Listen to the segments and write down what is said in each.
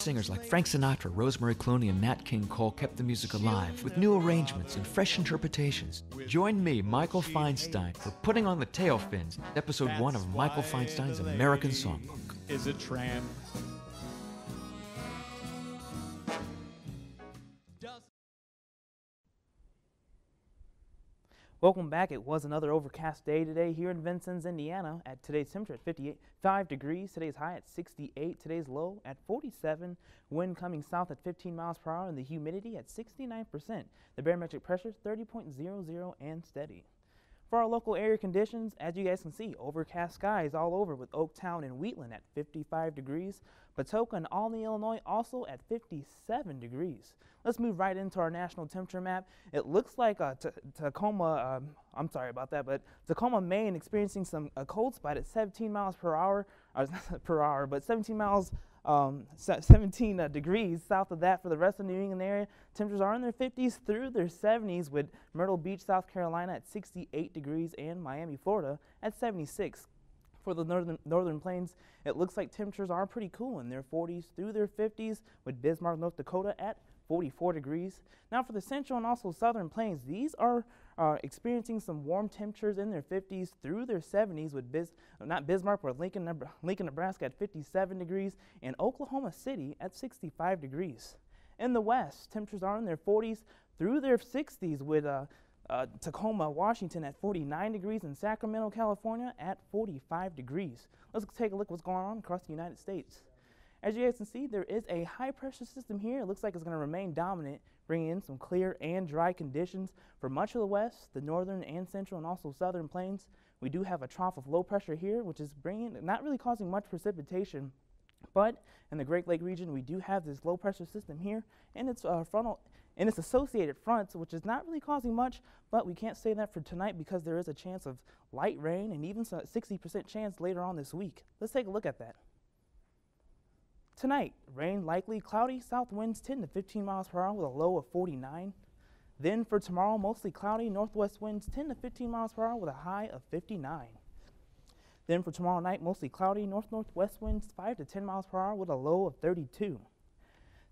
Singers like Frank Sinatra, Rosemary Clooney, and Nat King Cole kept the music alive with new arrangements and fresh interpretations. Join me, Michael Feinstein, for Putting on the Tail Fins, episode 1 of Michael Feinstein's American Songbook. Is it trans? Welcome back. It was another overcast day today here in Vincennes, Indiana. At today's temperature at 55 degrees. Today's high at 68. Today's low at 47. Wind coming south at 15 miles per hour and the humidity at 69%. The barometric pressure 30.00 and steady. For our local area conditions, as you guys can see, overcast skies all over with Oaktown and Wheatland at 55 degrees. Patoka and Albany, Illinois also at 57 degrees. Let's move right into our national temperature map. It looks like Tacoma, I'm sorry about that, but Tacoma, Maine experiencing a cold spot at 17 miles per hour, but 17 degrees south of that for the rest of the New England area. Temperatures are in their 50s through their 70s with Myrtle Beach, South Carolina at 68 degrees and Miami, Florida at 76. For the northern plains, it looks like temperatures are pretty cool in their 40s through their 50s with Bismarck, North Dakota at 44 degrees. Now for the central and also southern plains, these are experiencing some warm temperatures in their 50s through their 70s with not Bismarck, but Lincoln, Nebraska at 57 degrees and Oklahoma City at 65 degrees. In the west, temperatures are in their 40s through their 60s with Tacoma, Washington at 49 degrees and Sacramento, California at 45 degrees. Let's take a look at what's going on across the United States. As you guys can see, there is a high pressure system here. It looks like it's going to remain dominant, bringing in some clear and dry conditions for much of the west, the northern and central and also southern plains. We do have a trough of low pressure here, which is not really causing much precipitation, but in the Great Lake region, we do have this low pressure system here and its associated fronts, which is not really causing much, but we can't say that for tonight because there is a chance of light rain and even a 60% chance later on this week. Let's take a look at that. Tonight, rain likely, cloudy, south winds 10 to 15 miles per hour with a low of 49. Then for tomorrow, mostly cloudy, northwest winds 10 to 15 miles per hour with a high of 59. Then for tomorrow night, mostly cloudy, northwest winds 5 to 10 miles per hour with a low of 32.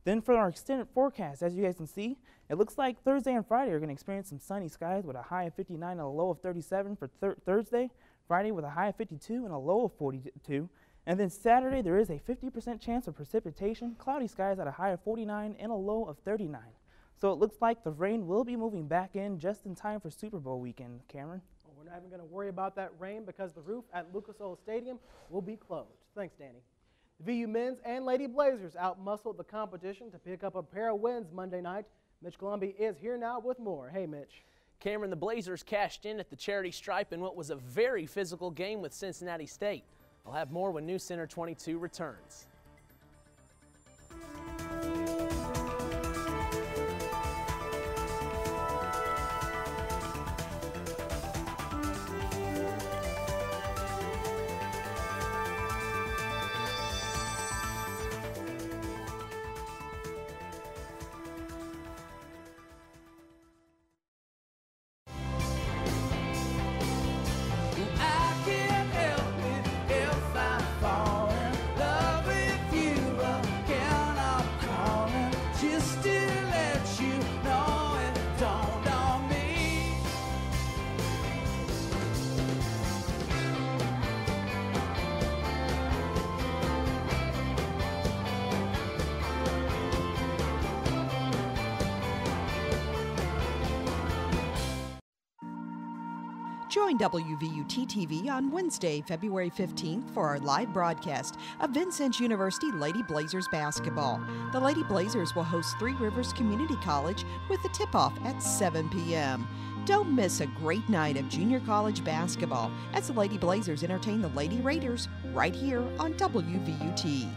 Then for our extended forecast, as you guys can see, it looks like Thursday and Friday are going to experience some sunny skies with a high of 59 and a low of 37 for Thursday. Friday with a high of 52 and a low of 42. And then Saturday, there is a 50% chance of precipitation, cloudy skies at a high of 49 and a low of 39. So it looks like the rain will be moving back in just in time for Super Bowl weekend, Cameron. Well, we're not even going to worry about that rain because the roof at Lucas Oil Stadium will be closed. Thanks, Danny. The VU men's and Lady Blazers outmuscled the competition to pick up a pair of wins Monday night. Mitch Columbia is here now with more. Hey, Mitch. Cameron, the Blazers cashed in at the charity stripe in what was a very physical game with Cincinnati State. I'll have more when News Center 22 returns. Join WVUT TV on Wednesday, February 15th for our live broadcast of Vincennes University Lady Blazers basketball. The Lady Blazers will host Three Rivers Community College with the tip-off at 7 p.m. Don't miss a great night of junior college basketball as the Lady Blazers entertain the Lady Raiders right here on WVUT.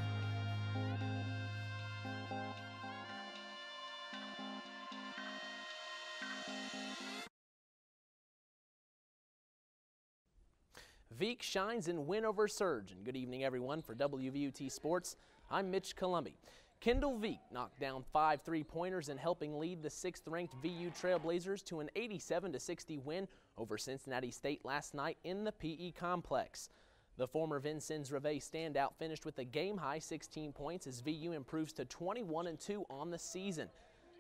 Veek shines in win over surge. And good evening, everyone. For WVUT Sports, I'm Mitch Columbia. Kendall Veek knocked down 5 3-pointers in helping lead the 6th-ranked VU Trailblazers to an 87-60 win over Cincinnati State last night in the PE Complex. The former Vincennes Reveille standout finished with a game-high 16 points as VU improves to 21-2 on the season.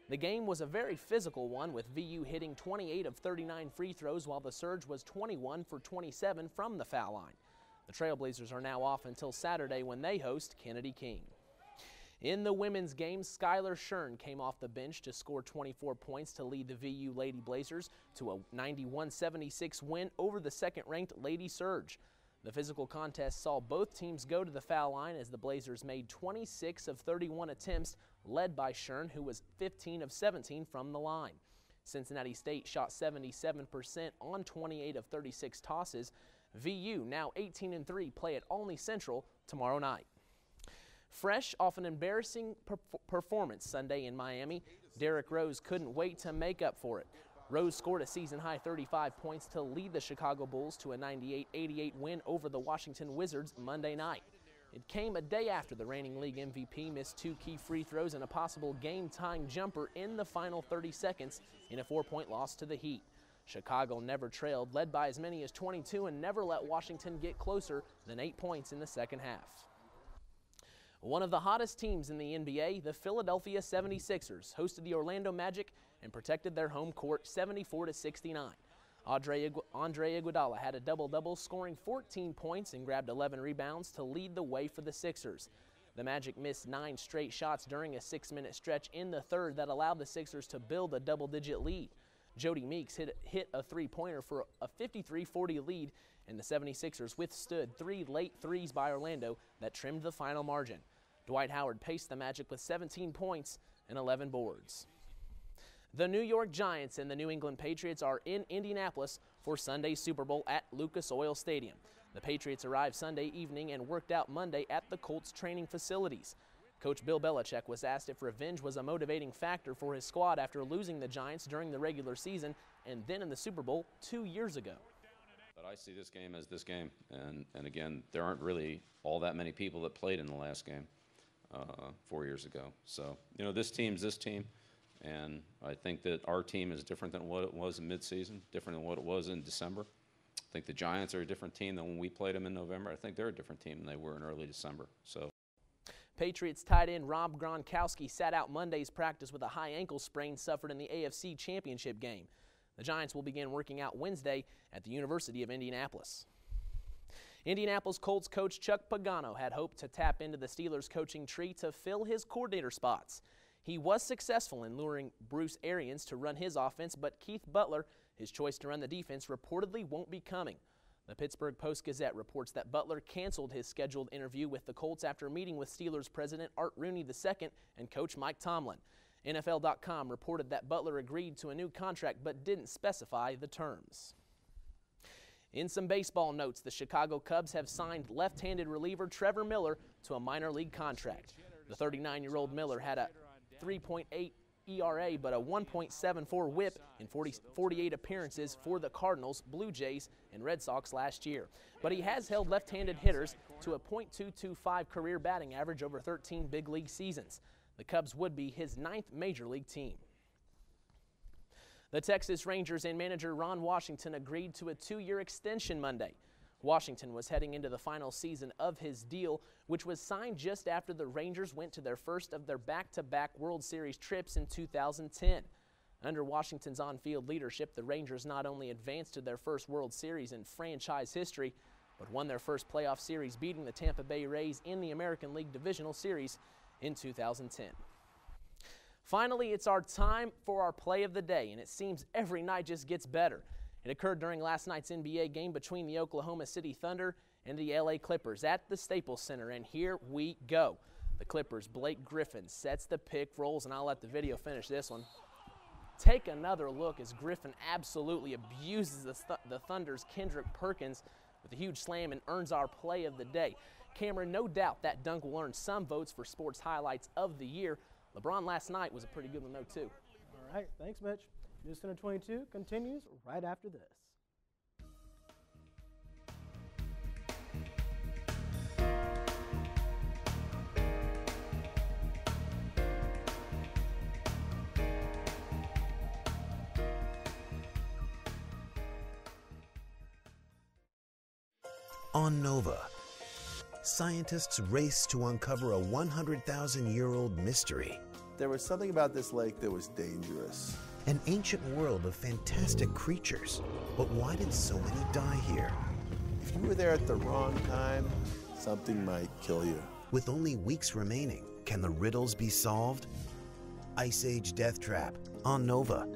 The game was a very physical one, with VU hitting 28 of 39 free throws, while the Surge was 21 for 27 from the foul line. The Trailblazers are now off until Saturday when they host Kennedy King. In the women's game, Skylar Shern came off the bench to score 24 points to lead the VU Lady Blazers to a 91-76 win over the second-ranked Lady Surge. The physical contest saw both teams go to the foul line as the Blazers made 26 of 31 attempts, led by Shern, who was 15 of 17 from the line. Cincinnati State shot 77% on 28 of 36 tosses. VU, now 18-3, play at Olney Central tomorrow night. Fresh off an embarrassing performance Sunday in Miami, Derrick Rose couldn't wait to make up for it. Rose scored a season-high 35 points to lead the Chicago Bulls to a 98-88 win over the Washington Wizards Monday night. It came a day after the reigning league MVP missed 2 key free throws and a possible game-tying jumper in the final 30 seconds in a 4-point loss to the Heat. Chicago never trailed, led by as many as 22, and never let Washington get closer than 8 points in the second half. One of the hottest teams in the NBA, the Philadelphia 76ers, hosted the Orlando Magic and protected their home court 74-69. Andre Iguodala had a double-double, scoring 14 points and grabbed 11 rebounds to lead the way for the Sixers. The Magic missed 9 straight shots during a 6-minute stretch in the third that allowed the Sixers to build a double-digit lead. Jody Meeks hit a three-pointer for a 53-40 lead, and the 76ers withstood 3 late threes by Orlando that trimmed the final margin. Dwight Howard paced the Magic with 17 points and 11 boards. The New York Giants and the New England Patriots are in Indianapolis for Sunday's Super Bowl at Lucas Oil Stadium. The Patriots arrived Sunday evening and worked out Monday at the Colts training facilities. Coach Bill Belichick was asked if revenge was a motivating factor for his squad after losing the Giants during the regular season and then in the Super Bowl 2 years ago. But I see this game as this game, and again, there aren't really all that many people that played in the last game 4 years ago. So, you know, this team's this team, and I think that our team is different than what it was in midseason, different than what it was in December. I think the Giants are a different team than when we played them in November. I think they're a different team than they were in early December. So. Patriots tight end Rob Gronkowski sat out Monday's practice with a high ankle sprain suffered in the AFC Championship game. The Giants will begin working out Wednesday at the University of Indianapolis. Indianapolis Colts coach Chuck Pagano had hoped to tap into the Steelers' coaching tree to fill his coordinator spots. He was successful in luring Bruce Arians to run his offense, but Keith Butler, his choice to run the defense, reportedly won't be coming. The Pittsburgh Post-Gazette reports that Butler canceled his scheduled interview with the Colts after meeting with Steelers president Art Rooney II and coach Mike Tomlin. NFL.com reported that Butler agreed to a new contract but didn't specify the terms. In some baseball notes, the Chicago Cubs have signed left-handed reliever Trevor Miller to a minor league contract. The 39-year-old Miller had a 3.8 ERA but a 1.74 whip in 48 appearances for the Cardinals, Blue Jays, and Red Sox last year. But he has held left-handed hitters to a .225 career batting average over 13 big league seasons. The Cubs would be his 9th major league team. The Texas Rangers and manager Ron Washington agreed to a 2-year extension Monday. Washington was heading into the final season of his deal, which was signed just after the Rangers went to their first of their back-to-back World Series trips in 2010. Under Washington's on-field leadership, the Rangers not only advanced to their first World Series in franchise history, but won their first playoff series, beating the Tampa Bay Rays in the American League Divisional Series in 2010. Finally, it's our time for our play of the day, and it seems every night just gets better. It occurred during last night's NBA game between the Oklahoma City Thunder and the LA Clippers at the Staples Center, and here we go. The Clippers' Blake Griffin sets the pick, rolls, and I'll let the video finish this one. Take another look as Griffin absolutely abuses the Thunder's Kendrick Perkins with a huge slam and earns our play of the day. Cameron, no doubt that dunk will earn some votes for sports highlights of the year. LeBron last night was a pretty good one, though, too. All right, thanks, Mitch. News Center 22 continues right after this. On Nova, scientists race to uncover a 100,000-year-old mystery. There was something about this lake that was dangerous. An ancient world of fantastic creatures. But why did so many die here? If you were there at the wrong time, something might kill you. With only weeks remaining, can the riddles be solved? Ice Age Death Trap on Nova.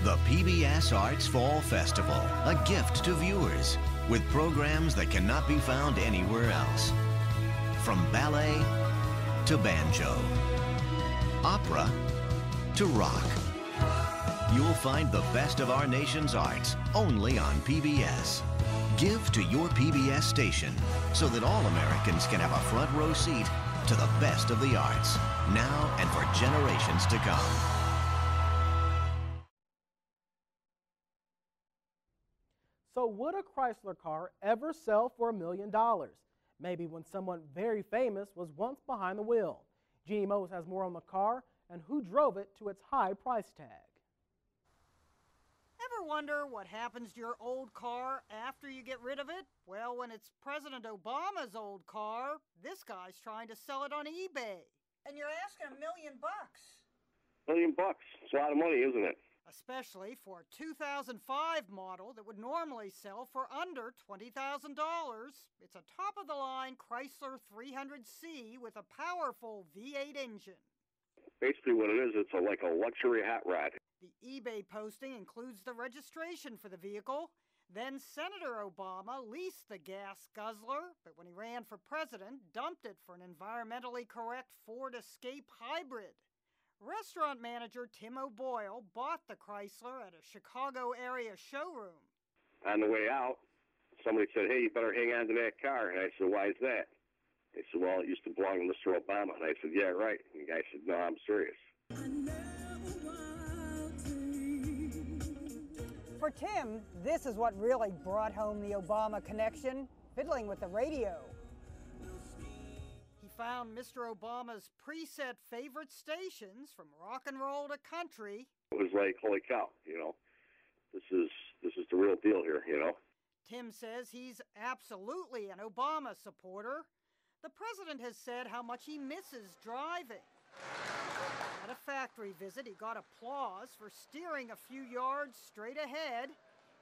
The PBS Arts Fall Festival, a gift to viewers, with programs that cannot be found anywhere else. From ballet to banjo, opera to rock. You'll find the best of our nation's arts only on PBS. Give to your PBS station so that all Americans can have a front row seat to the best of the arts, now and for generations to come. So would a Chrysler car ever sell for $1 million? Maybe when someone very famous was once behind the wheel. Jeannie Mose has more on the car and who drove it to its high price tag. Ever wonder what happens to your old car after you get rid of it? Well, when it's President Obama's old car, this guy's trying to sell it on eBay. And you're asking $1 million. $1 million bucks. It's a lot of money, isn't it? Especially for a 2005 model that would normally sell for under $20,000. It's a top-of-the-line Chrysler 300C with a powerful V8 engine. Basically what it is, it's like a luxury hot rod. The eBay posting includes the registration for the vehicle. Then Senator Obama leased the gas guzzler, but when he ran for president, dumped it for an environmentally correct Ford Escape hybrid. Restaurant manager Tim O'Boyle bought the Chrysler at a Chicago area showroom. On the way out, somebody said, "Hey, you better hang on to that car." And I said, "Why is that?" They said, "Well, it used to belong to Mr. Obama." And I said, "Yeah, right." And the guy said, "No, I'm serious." For Tim, this is what really brought home the Obama connection, fiddling with the radio. He found Mr. Obama's preset favorite stations from rock and roll to country. It was like, holy cow, this is the real deal here, Tim says he's absolutely an Obama supporter. The president has said how much he misses driving. At a factory visit, he got applause for steering a few yards straight ahead.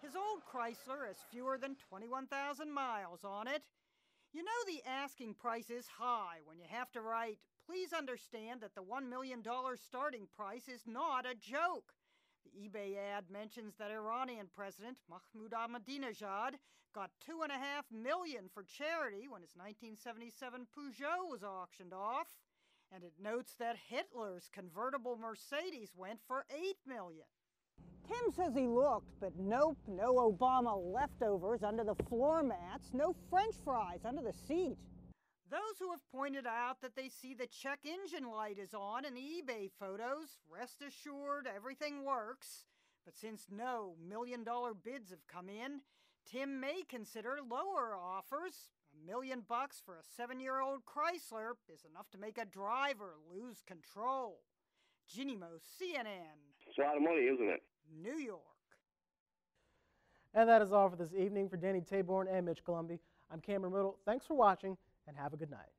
His old Chrysler has fewer than 21,000 miles on it. You know the asking price is high when you have to write, "Please understand that the $1 million starting price is not a joke." The eBay ad mentions that Iranian President Mahmoud Ahmadinejad got $2.5 million for charity when his 1977 Peugeot was auctioned off. And it notes that Hitler's convertible Mercedes went for $8 million. Tim says he looked, but nope, no Obama leftovers under the floor mats, no French fries under the seat. Those who have pointed out that they see the check engine light is on in the eBay photos, rest assured everything works. But since no $1 million bids have come in, Tim may consider lower offers. $1 million for a 7-year-old Chrysler is enough to make a driver lose control. Jeannie Mose, CNN. It's a lot of money, isn't it? New York. And that is all for this evening. For Danny Taborn and Mitch Columby, I'm Cameron Riddle. Thanks for watching and have a good night.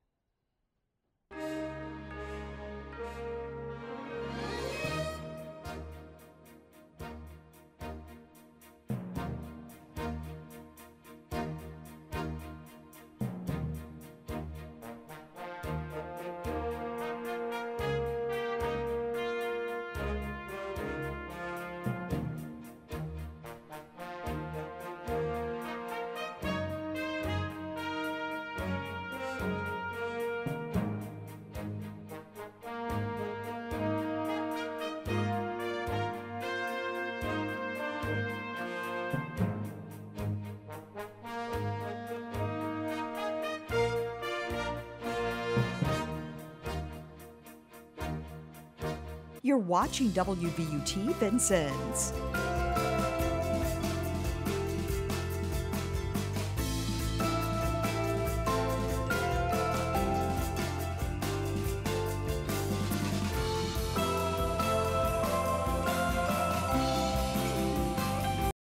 You're watching WVUT Vincennes.